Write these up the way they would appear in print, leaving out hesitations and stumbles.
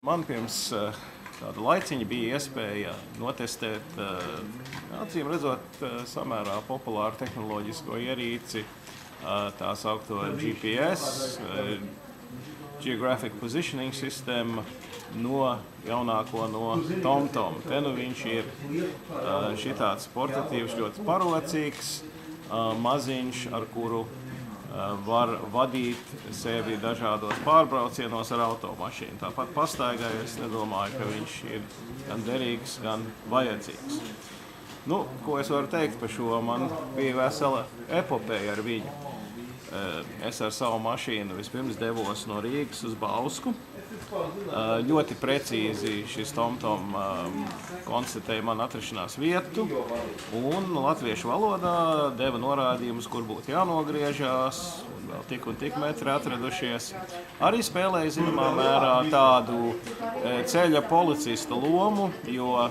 Man pirms kāda laiciņa bija iespēja notestēt, acīm redzot, samērā populāru tehnoloģisko ierīci, tā saukto GPS, Geographic Positioning System, jaunāko no TomTom. Te nu viņš ir šitāds portatīvs, ļoti parocīgs, maziņš, ar kuru var vadīt sevi dažādos pārbraucienos ar automašīnu. Tāpat pastaigāju, es nedomāju, ka viņš ir gan derīgs, gan vajadzīgs. Ko es varu teikt par šo? Man bija vesela epopeja ar viņu. Es ar savu mašīnu vispirms devos no Rīgas uz Bausku. Ļoti precīzi šis TomTom konstatēja man atrašanās vietu un latviešu valodā deva norādījumus, kur būtu jānogriežās, un vēl tik un tik metri atradušies. Arī spēlēja zināmā mērā tādu ceļa policista lomu, jo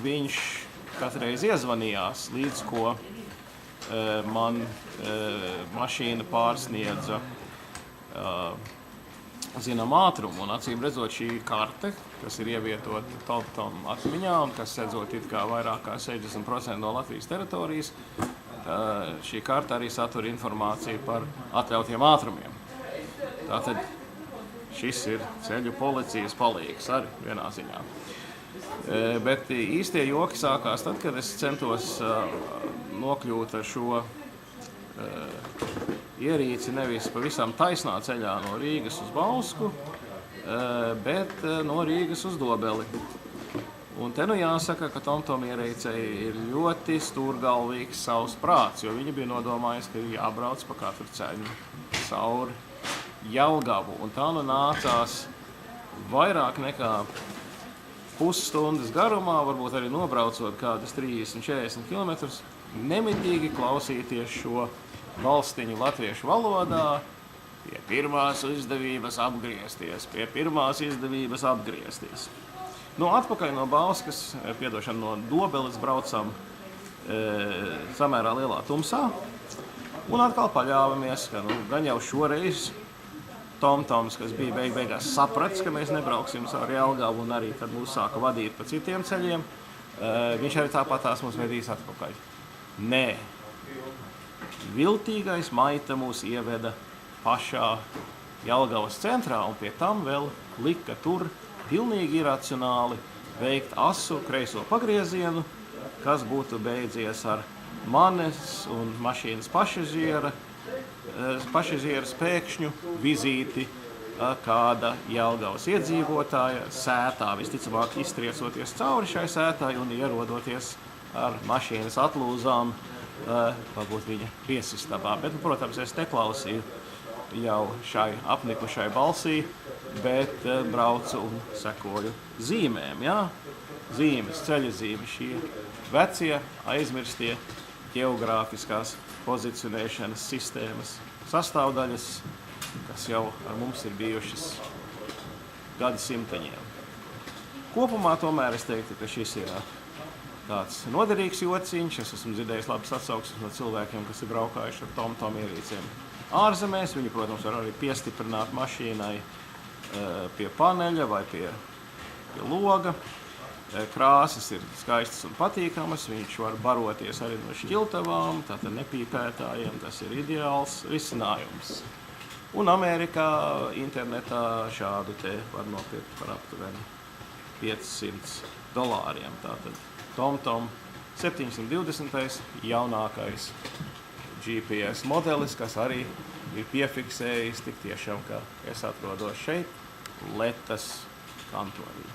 viņš katreiz iezvanījās, līdz ko man mašīna pārsniedza zinām ātrumu, un acīm redzot šī karte, kas ir ievietota TomTom atmiņā un kas sedzot it kā vairāk kā 60% no Latvijas teritorijas, šī karte arī satura informāciju par atļautiem ātrumiem. Tātad šis ir ceļu policijas palīgs arī vienā ziņā. Bet īstie joki sākās tad, kad es centos nokļūt ar šo ierīci nevis pavisam taisnā ceļā no Rīgas uz Bausku, bet no Rīgas uz Dobeli. Un te nu jāsaka, ka TomTom ierīcei ir ļoti stūrgalvīgs savs prāts, jo viņi bija nodomājis, ka ir jābrauc pa katru ceļu cauri Jelgavu. Un tā nu nācās vairāk nekā pusstundas garumā, varbūt arī nobraucot kādas 30–40 kilometrus, nemitīgi klausīties šo valstiņu latviešu valodā, pie pirmās izdevības apgriezties, pie pirmās izdevības apgriezties. Atpakaļ no Bauskas, no Dobeles braucam samērā lielā tumsā, un atkal paļāvamies, ka gan jau šoreiz TomToms, kas bija beigās sapratis, ka mēs nebrauksim caur Jelgavu un arī tad mūs sāka vadīt pa citiem ceļiem, viņš arī tāpatās mūs vedīs atpakaļ. Nē. Viltīgais maita mūs ieveda pašā Jelgavas centrā un pie tam vēl lika tur pilnīgi iracionāli veikt asu kreiso pagriezienu, kas būtu beidzies ar manis un mašīnas pasažieras pēkšņu vizīti kāda Jelgavas iedzīvotāja sētā, visticamāk iztriecoties cauri šai sētai un ierodoties ar mašīnas atlūzām varbūt viņa viesistabā. Bet, protams, es neklausīju jau šai apnikušai balsī, bet braucu un sekoju zīmēm. Zīmes, ceļa zīmes, šie vecie, aizmirstie ģeogrāfiskās pozicionēšanas sistēmas sastāvdaļas, kas jau ar mums ir bijušas gadsimteņiem. Kopumā tomēr es teiktu, ka šis ir tāds noderīgs jociņš. Es esmu dzirdējis labas atsauksmes no cilvēkiem, kas ir braukājuši ar TomTom ierīcēm ārzemēs. Viņi, protams, var arī piestiprināt mašīnai pie paneļa vai pie loga. Krāsas ir skaistas un patīkamas. Viņš var baroties arī no šķiltavām, tātad nepīpētājiem. Tas ir ideāls risinājums. Un Amerikā internetā šādu te var nopirkt par aptuveni $500. Tātad TomTom 720. jaunākais GPS modelis, kas arī ir piefiksējis tik tiešām, ka es atrodos šeit, Letas kantonī.